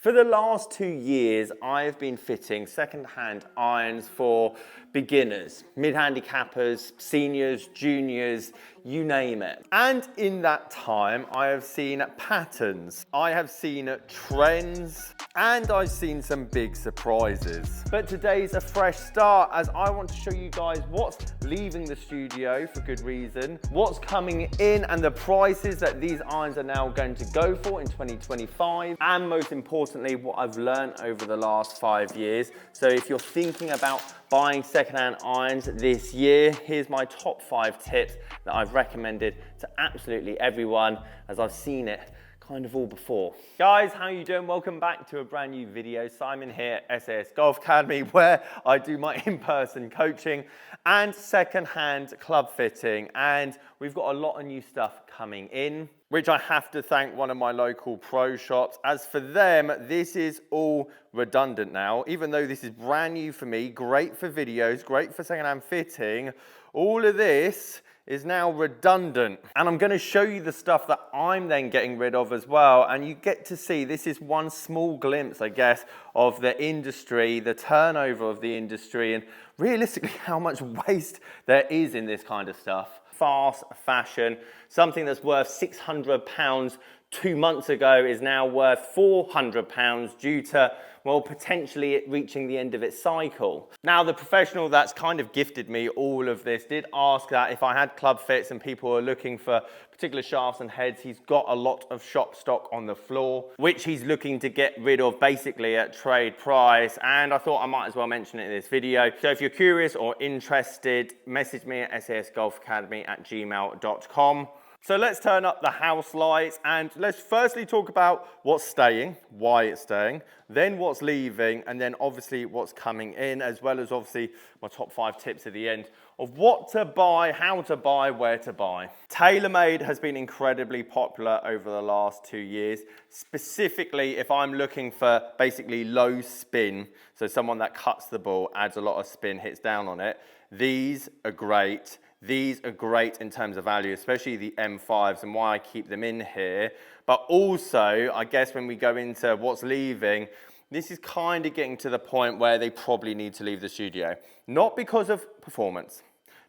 For the last 2 years, I have been fitting second-hand irons for beginners, mid-handicappers, seniors, juniors, you name it. And in that time, I have seen patterns, I have seen trends, and I've seen some big surprises. But today's a fresh start as I want to show you guys what's leaving the studio for good reason, what's coming in and the prices that these irons are now going to go for in 2025, and most importantly, what I've learned over the last 5 years. So if you're thinking about buying secondhand irons this year, here's my top 5 tips that I've recommended to absolutely everyone as I've seen it kind of all before. Guys, how you doing? Welcome back to a brand new video. Simon here, SAS Golf Academy, where I do my in-person coaching and second-hand club fitting. And we've got a lot of new stuff coming in, which I have to thank one of my local pro shops. As for them, this is all redundant now. Even though this is brand new for me, great for videos, great for second-hand fitting, all of this is now redundant. And I'm gonna show you the stuff that I'm then getting rid of as well. And you get to see, this is one small glimpse, I guess, of the industry, the turnover of the industry, and realistically how much waste there is in this kind of stuff. Fast fashion, something that's worth £600 2 months ago is now worth £400 due to, well, potentially it reaching the end of its cycle. Now, the professional that's kind of gifted me all of this did ask that if I had club fits and people are looking for particular shafts and heads, he's got a lot of shop stock on the floor, which he's looking to get rid of basically at trade price. And I thought I might as well mention it in this video. So if you're curious or interested, message me at sasgolfacademy@gmail.com. So let's turn up the house lights and let's firstly talk about what's staying, why it's staying, then what's leaving, and then obviously what's coming in, as well as obviously my top 5 tips at the end of what to buy, how to buy, where to buy. TaylorMade has been incredibly popular over the last 2 years, specifically if I'm looking for basically low spin, so someone that cuts the ball, adds a lot of spin, hits down on it. These are great. These are great in terms of value, especially the M5s and why I keep them in here. But also, I guess when we go into what's leaving, this is kind of getting to the point where they probably need to leave the studio. Not because of performance,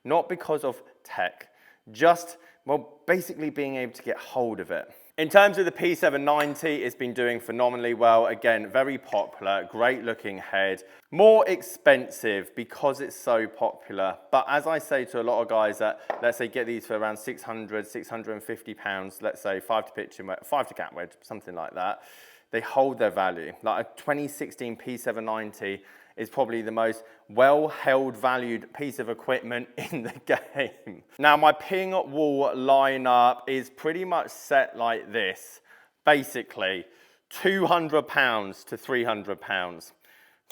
not because of tech, just, well, basically being able to get hold of it. In terms of the P790, it's been doing phenomenally well. Again, very popular, great looking head. More expensive because it's so popular. But as I say to a lot of guys that, let's say, get these for around 600, 650 pounds, let's say 5 to pitch, 5 to gap wedge, something like that, they hold their value. Like a 2016 P790 is probably the most well-held, valued piece of equipment in the game. Now, my ping wall lineup is pretty much set like this. Basically, £200 to £300,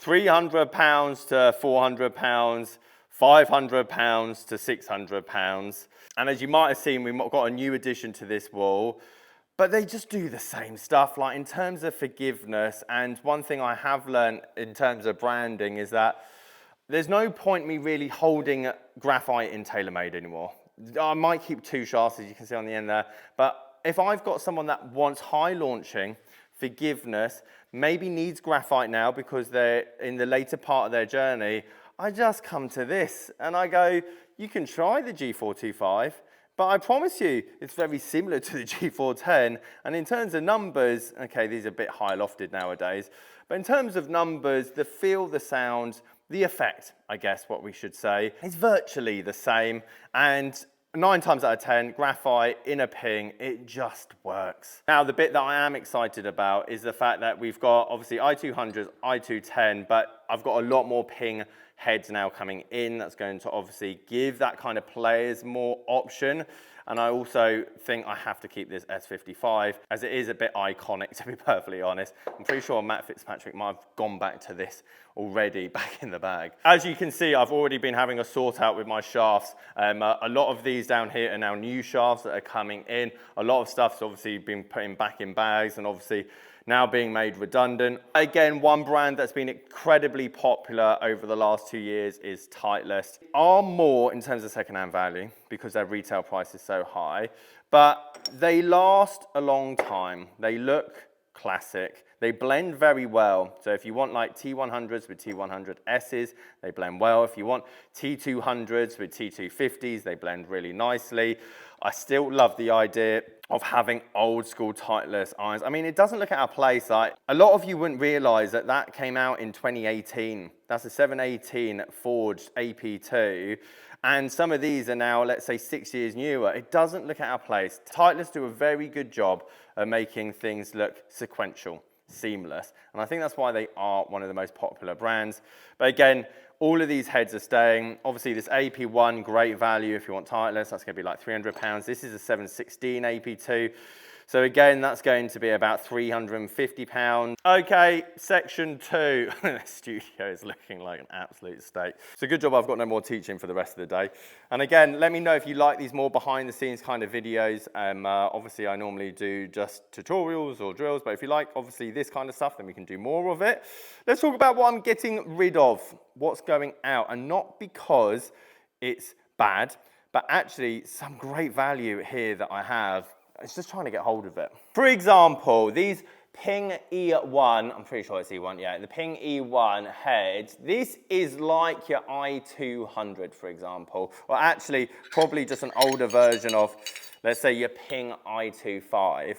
£300 to £400, £500 to £600. And as you might have seen, we've got a new addition to this wall. But they just do the same stuff, like in terms of forgiveness. And one thing I have learned in terms of branding is that there's no point me really holding graphite in TaylorMade anymore. I might keep 2 shafts, as you can see on the end there. But if I've got someone that wants high launching, forgiveness, maybe needs graphite now because they're in the later part of their journey, I just come to this and I go, you can try the G425. But I promise you, it's very similar to the G410. And in terms of numbers, okay, these are a bit high lofted nowadays. But in terms of numbers, the feel, the sound, the effect, I guess what we should say, is virtually the same. And 9 times out of 10, graphite in a ping, it just works. Now, the bit that I am excited about is the fact that we've got obviously i200s, i210, but I've got a lot more ping heads now coming in. That's going to obviously give that kind of players more option. And I also think I have to keep this S55 as it is a bit iconic, to be perfectly honest. I'm pretty sure Matt Fitzpatrick might have gone back to this already back in the bag. As you can see, I've already been having a sort out with my shafts. A lot of these down here are now new shafts that are coming in. A lot of stuff's obviously been put back in bags and obviously now being made redundant. Again, one brand that's been incredibly popular over the last 2 years is Titleist. Are more in terms of secondhand value because their retail price is so high, but they last a long time. They look classic. They blend very well. So if you want like T100s with T100Ss, they blend well. If you want T200s with T250s, they blend really nicely. I still love the idea of having old school Titleist irons. I mean, it doesn't look at our place. Like, a lot of you wouldn't realize that that came out in 2018. That's a 718 forged AP2. And some of these are now, let's say, 6 years newer. It doesn't look at our place. Titleist do a very good job of making things look sequential, seamless. And I think that's why they are one of the most popular brands. But again, all of these heads are staying. Obviously, this AP1, great value if you want Titleist. That's going to be like £300. This is a 716 AP2. So again, that's going to be about £350. Okay, section 2. The studio is looking like an absolute state. So good job I've got no more teaching for the rest of the day. And again, let me know if you like these more behind the scenes kind of videos. Obviously, I normally do just tutorials or drills, but if you like, obviously, this kind of stuff, then we can do more of it. Let's talk about what I'm getting rid of, what's going out, and not because it's bad, but actually some great value here that I have. It's just trying to get hold of it. For example, these Ping E1, I'm pretty sure it's E1, yeah, the Ping E1 heads, this is like your i200, for example, or actually probably just an older version of, let's say, your Ping i25.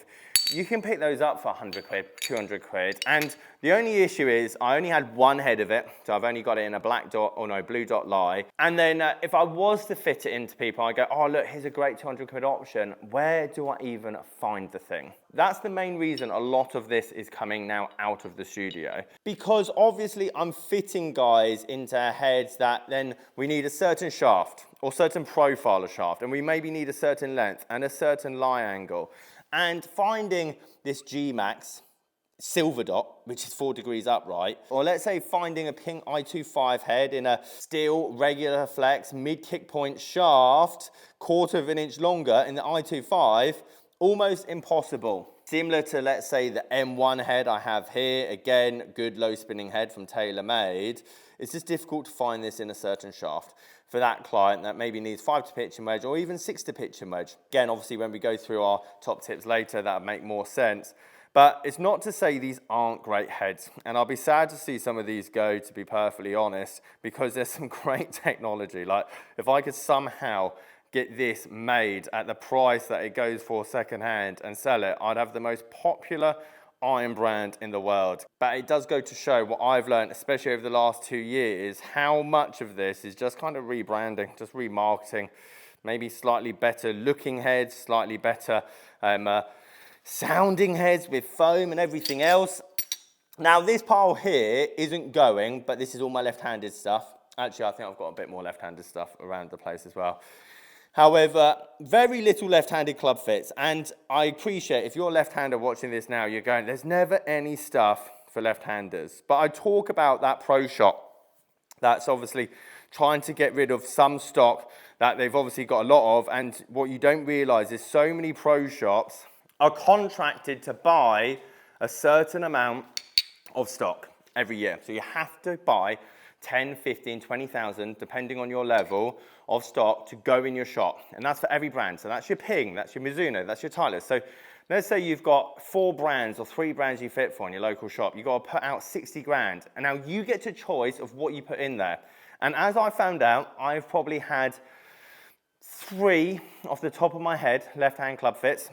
You can pick those up for 100 quid, 200 quid, and the only issue is I only had one head of it, so I've only got it in a black dot, or no, blue dot lie. And then if I was to fit it into people, I go, oh look, here's a great 200 quid option. Where do I even find the thing? That's the main reason a lot of this is coming now out of the studio. Because obviously I'm fitting guys into heads that then we need a certain shaft, or certain profile of shaft, and we maybe need a certain length and a certain lie angle. And finding this G-Max silver dot, which is 4 degrees upright, or let's say finding a Ping i25 head in a steel regular flex mid kick point shaft, 1/4 of an inch longer in the i25, almost impossible. Similar to, let's say, the M1 head I have here, again, good low spinning head from TaylorMade. It's just difficult to find this in a certain shaft for that client that maybe needs 5 to pitch and wedge, or even 6 to pitch and wedge. Again, obviously, when we go through our top tips later, that'll make more sense. But it's not to say these aren't great heads. And I'll be sad to see some of these go, to be perfectly honest, because there's some great technology. Like, if I could somehow get this made at the price that it goes for secondhand and sell it, I'd have the most popular iron brand in the world. But it does go to show what I've learned, especially over the last 2 years, how much of this is just kind of rebranding, just remarketing, maybe slightly better looking heads, slightly better sounding heads with foam and everything else. Now this pile here isn't going, but this is all my left-handed stuff. Actually, I think I've got a bit more left-handed stuff around the place as well. However, very little left-handed club fits, and I appreciate if you're a left-hander watching this now, you're going, there's never any stuff for left-handers. But I talk about that pro shop that's obviously trying to get rid of some stock that they've obviously got a lot of, and what you don't realize is so many pro shops are contracted to buy a certain amount of stock every year. So you have to buy 10, 15, 20,000, depending on your level of stock to go in your shop. And that's for every brand. So that's your Ping, that's your Mizuno, that's your Titleist. So let's say you've got 4 brands or 3 brands you fit for in your local shop. You've got to put out 60 grand. And now you get to choice of what you put in there. And as I found out, I've probably had 3 off the top of my head, left-hand club fits,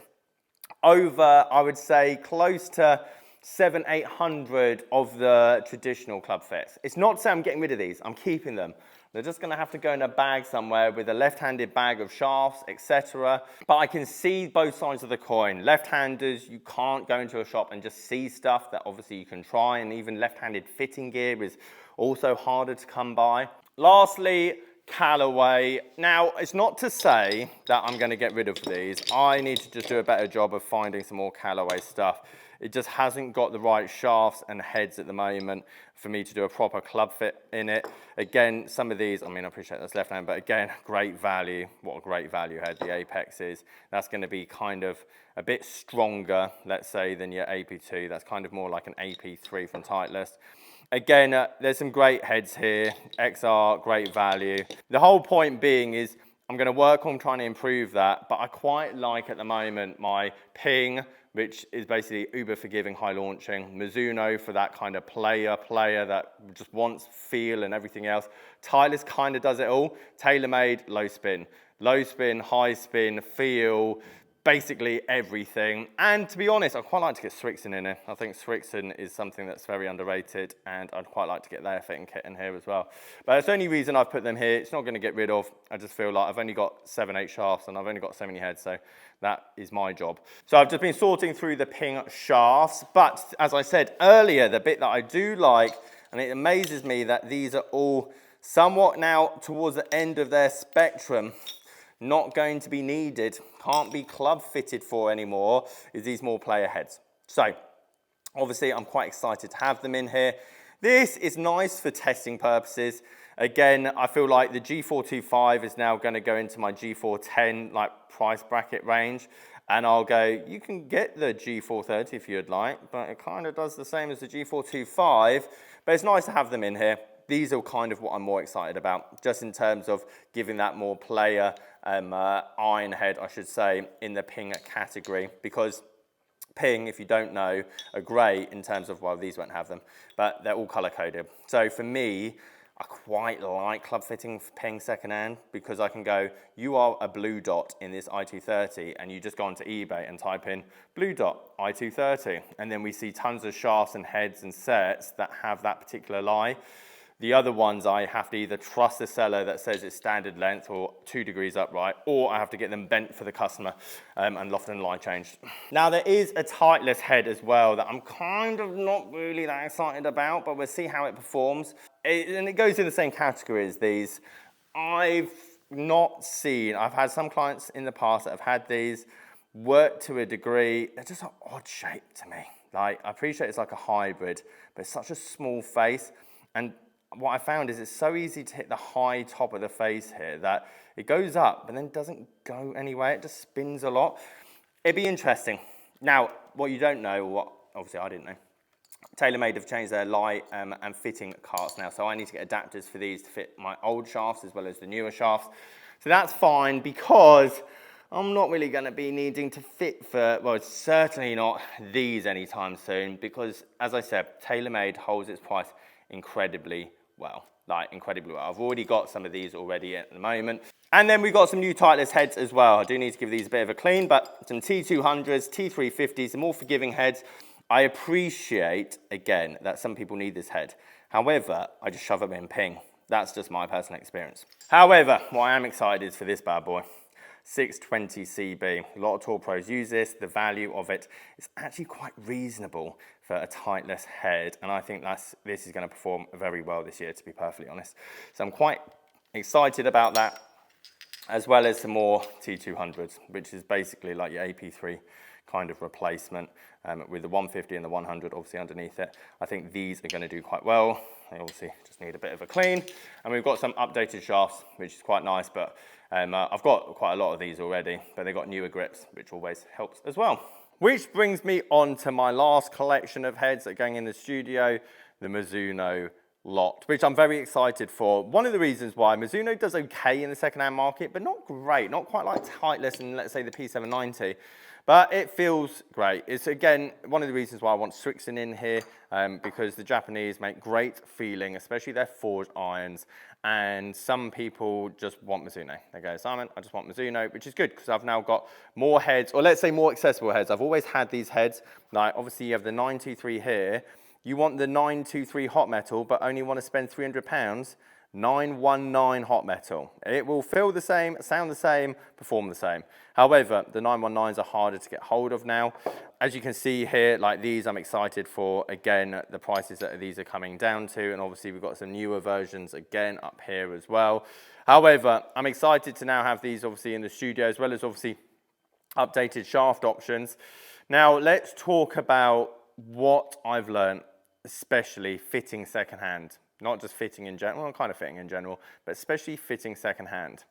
over, I would say, close to 700, 800 of the traditional club fits. It's not to say I'm getting rid of these, I'm keeping them. They're just gonna have to go in a bag somewhere with a left-handed bag of shafts, etc. But I can see both sides of the coin. Left-handers, you can't go into a shop and just see stuff that obviously you can try, and even left-handed fitting gear is also harder to come by. Lastly, Callaway. Now, it's not to say that I'm going to get rid of these. I need to just do a better job of finding some more Callaway stuff. It just hasn't got the right shafts and heads at the moment for me to do a proper club fit in it. Again, some of these, I mean, I appreciate that's left hand, but again, great value. What a great value head the Apex is. That's going to be kind of a bit stronger, let's say, than your AP2. That's kind of more like an AP3 from Titleist. Again, there's some great heads here. XR, great value. The whole point being is I'm going to work on trying to improve that, but I quite like at the moment my Ping which is basically uber forgiving, high launching. Mizuno for that kind of player that just wants feel and everything else. Titleist kind of does it all. TaylorMade, low spin, high spin, feel, basically everything. And to be honest, I'd quite like to get Srixon in here. I think Srixon is something that's very underrated, and I'd quite like to get their fitting kit in here as well. But it's the only reason I've put them here. It's not going to get rid of. I just feel like I've only got 7, 8 shafts, and I've only got so many heads, so that is my job. So I've just been sorting through the Ping shafts, but as I said earlier, the bit that I do like, and it amazes me that these are all somewhat now towards the end of their spectrum, not going to be needed, can't be club fitted for anymore, is these more player heads. So obviously I'm quite excited to have them in here. This is nice for testing purposes. Again, I feel like the G425 is now going to go into my G410 like price bracket range, and I'll go, you can get the G430 if you'd like, but it kind of does the same as the G425, but it's nice to have them in here. These are kind of what I'm more excited about, just in terms of giving that more player iron head, I should say, in the Ping category, because Ping, if you don't know, are great in terms of, well, these won't have them, but they're all color coded. So for me, I quite like club fitting for Ping secondhand, because I can go, you are a blue dot in this I230, and you just go onto eBay and type in blue dot I230, and then we see tons of shafts and heads and sets that have that particular lie. The other ones, I have to either trust the seller that says it's standard length or 2 degrees upright, or I have to get them bent for the customer and loft and lie changed. Now, there is a Titleist head as well that I'm kind of not really that excited about, but we'll see how it performs. And it goes in the same category as these. I've had some clients in the past that have had these, work to a degree. They're just an odd shape to me. Like, I appreciate it's like a hybrid, but it's such a small face. And what I found is it's so easy to hit the high top of the face here that it goes up and then doesn't go anywhere. It just spins a lot. It'd be interesting. Now, what you don't know, what obviously I didn't know, TaylorMade have changed their lie and fitting carts now, so I need to get adapters for these to fit my old shafts as well as the newer shafts. So that's fine, because I'm not really going to be needing to fit for, well, it's certainly not these anytime soon, because as I said, TaylorMade holds its price incredibly well, I've already got some of these already at the moment. And then we've got some new Titleist heads as well. I do need to give these a bit of a clean, but some T200s, T350s, some more forgiving heads. I appreciate, again, that some people need this head. However, I just shove them in Ping. That's just my personal experience. However, what I am excited is for this bad boy. 620 CB. A lot of tour pros use this. The value of it is actually quite reasonable for a Titleist head, and I think this is going to perform very well this year, to be perfectly honest. So I'm quite excited about that, as well as some more T200s, which is basically like your AP3 kind of replacement, with the 150 and the 100 obviously underneath it. I think these are going to do quite well. They obviously just need a bit of a clean, and we've got some updated shafts, which is quite nice, but I've got quite a lot of these already, but they've got newer grips, which always helps as well. Which brings me on to my last collection of heads that are going in the studio, the Mizuno lot, which I'm very excited for. One of the reasons why Mizuno does okay in the secondhand market, but not great, not quite like Titleist and let's say the P790, but it feels great. It's again one of the reasons why I want Srixon in here, because the Japanese make great feeling, especially their forged irons, and some people just want Mizuno. They go, Simon, I just want Mizuno, which is good because I've now got more heads, or let's say more accessible heads. I've always had these heads, like obviously you have the 923 here. You want the 923 hot metal, but only want to spend £300, 919 hot metal. It will feel the same, sound the same, perform the same. However, the 919s are harder to get hold of now. As you can see here, like these I'm excited for. Again, the prices that these are coming down to, and obviously we've got some newer versions again up here as well. However, I'm excited to now have these obviously in the studio, as well as obviously updated shaft options. Now let's talk about what I've learned, especially fitting secondhand. Not just fitting in general, well, kind of fitting in general, but especially fitting secondhand.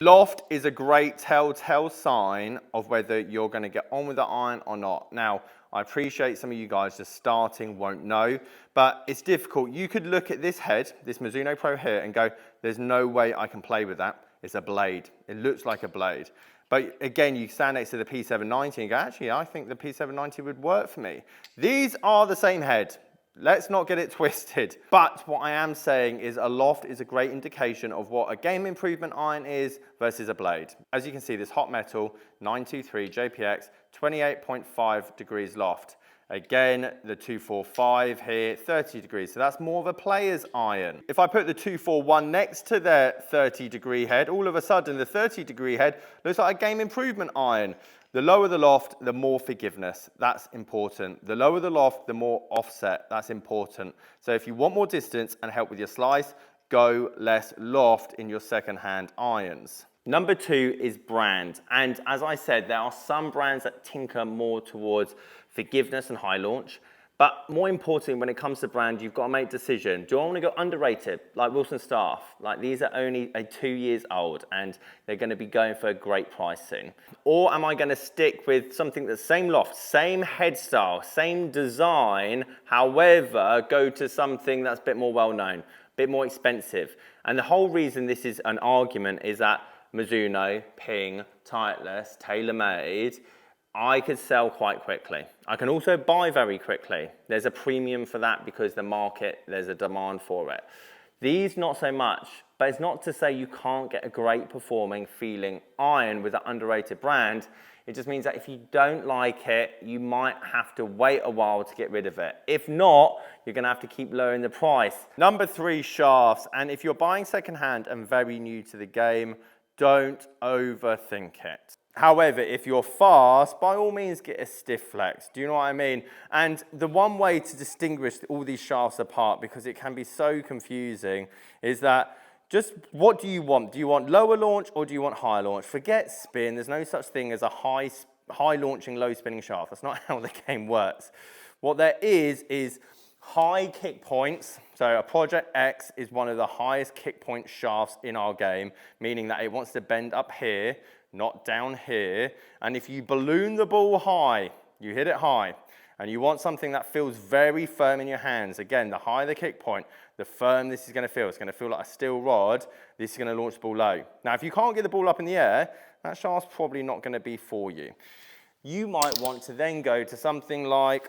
Loft is a great telltale sign of whether you're going to get on with the iron or not. Now, I appreciate some of you guys just starting won't know, but it's difficult. You could look at this head, this Mizuno Pro here, and go, there's no way I can play with that. It's a blade. It looks like a blade. But again, you stand next to the P790 and go, actually, I think the P790 would work for me. These are the same head. Let's not get it twisted. But what I am saying is a loft is a great indication of what a game improvement iron is versus a blade. As you can see, this hot metal 923 JPX, 28.5 degrees loft. Again, the 245 here, 30 degrees. So that's more of a player's iron. If I put the 241 next to their 30-degree head, all of a sudden the 30-degree head looks like a game improvement iron. The lower the loft, the more forgiveness. That's important. The lower the loft, the more offset. That's important. So if you want more distance and help with your slice, go less loft in your second-hand irons. Number 2 is brand. And as I said, there are some brands that tinker more towards forgiveness and high launch. But more importantly, when it comes to brand, you've got to make a decision. Do I want to go underrated, like Wilson Staff? Like these are only 2 years old and they're going to be going for a great price soon. Or am I going to stick with something that's same loft, same head style, same design, however, go to something that's a bit more well-known, a bit more expensive? And the whole reason this is an argument is that Mizuno, Ping, Titleist, TaylorMade, I could sell quite quickly. I can also buy very quickly. There's a premium for that because the market, there's a demand for it. These, not so much, but it's not to say you can't get a great performing feeling iron with an underrated brand. It just means that if you don't like it, you might have to wait a while to get rid of it. If not, you're gonna have to keep lowering the price. Number 3, shafts. And if you're buying secondhand and very new to the game, don't overthink it. However, if you're fast, by all means get a stiff flex. Do you know what I mean? And the one way to distinguish all these shafts apart, because it can be so confusing, is that just what do you want? Do you want lower launch or do you want higher launch? Forget spin. There's no such thing as a high launching, low spinning shaft. That's not how the game works. What there is high kick points. So a Project X is one of the highest kick point shafts in our game, meaning that it wants to bend up here, not down here. And if you balloon the ball high, you hit it high, and you want something that feels very firm in your hands, again, the higher the kick point, the firm this is going to feel. It's going to feel like a steel rod. This is going to launch the ball low. Now, if you can't get the ball up in the air, that shaft's probably not going to be for you. You might want to then go to something like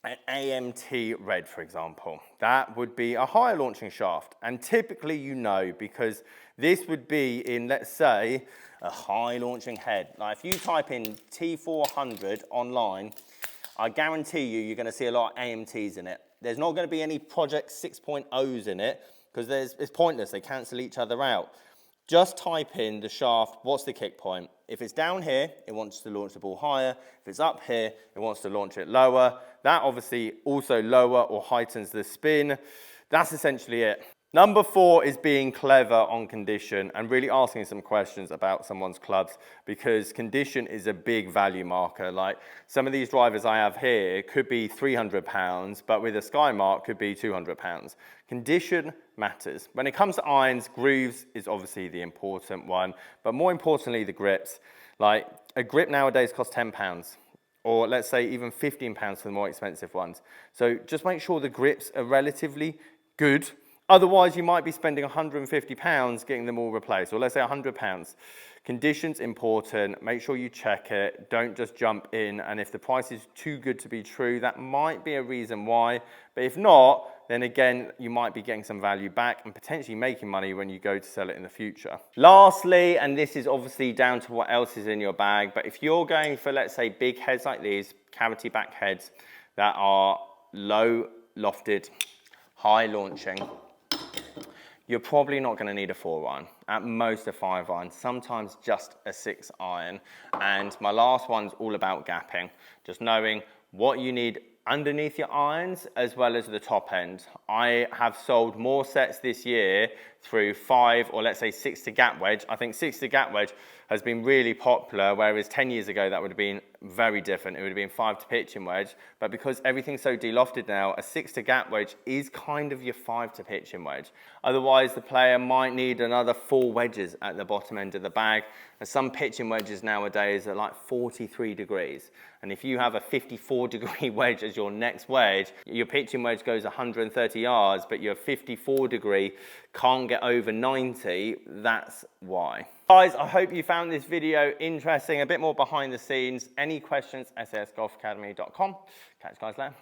an AMT Red, for example. That would be a higher launching shaft. And typically you know, because this would be in, let's say, a high launching head. Now, if you type in T400 online, I guarantee you're going to see a lot of AMTs in it. There's not going to be any Project 6.0s in it because it's pointless. They cancel each other out. Just type in the shaft, what's the kick point? If it's down here, it wants to launch the ball higher. If it's up here, it wants to launch it lower. That obviously also lower or heightens the spin. That's essentially it. Number 4 is being clever on condition and really asking some questions about someone's clubs, because condition is a big value marker. Like some of these drivers I have here could be £300, but with a Skymark could be £200. Condition matters. When it comes to irons, grooves is obviously the important one, but more importantly, the grips. Like a grip nowadays costs £10. Or let's say even £15 for the more expensive ones. So just make sure the grips are relatively good. Otherwise, you might be spending £150 getting them all replaced, or let's say £100. Condition's important. Make sure you check it. Don't just jump in. And if the price is too good to be true, that might be a reason why. But if not, then again, you might be getting some value back and potentially making money when you go to sell it in the future. Lastly, and this is obviously down to what else is in your bag, but if you're going for, let's say, big heads like these, cavity back heads that are low lofted, high launching, you're probably not going to need a 4-iron, at most a 5-iron, sometimes just a 6-iron. And my last one's all about gapping, just knowing what you need underneath your irons as well as the top end. I have sold more sets this year through 5 or let's say 6 to gap wedge. I think 6 to gap wedge has been really popular, whereas 10 years ago that would have been very different. It would have been 5 to pitching wedge, but because everything's so de-lofted now, a 6 to gap wedge is kind of your 5 to pitching wedge. Otherwise, the player might need another 4 wedges at the bottom end of the bag, and some pitching wedges nowadays are like 43 degrees. And if you have a 54-degree wedge as your next wedge, your pitching wedge goes 130 yards, but your 54-degree can't get get over 90, that's why. Guys, I hope you found this video interesting, a bit more behind the scenes. Any questions, sasgolfacademy.com. Catch you guys later.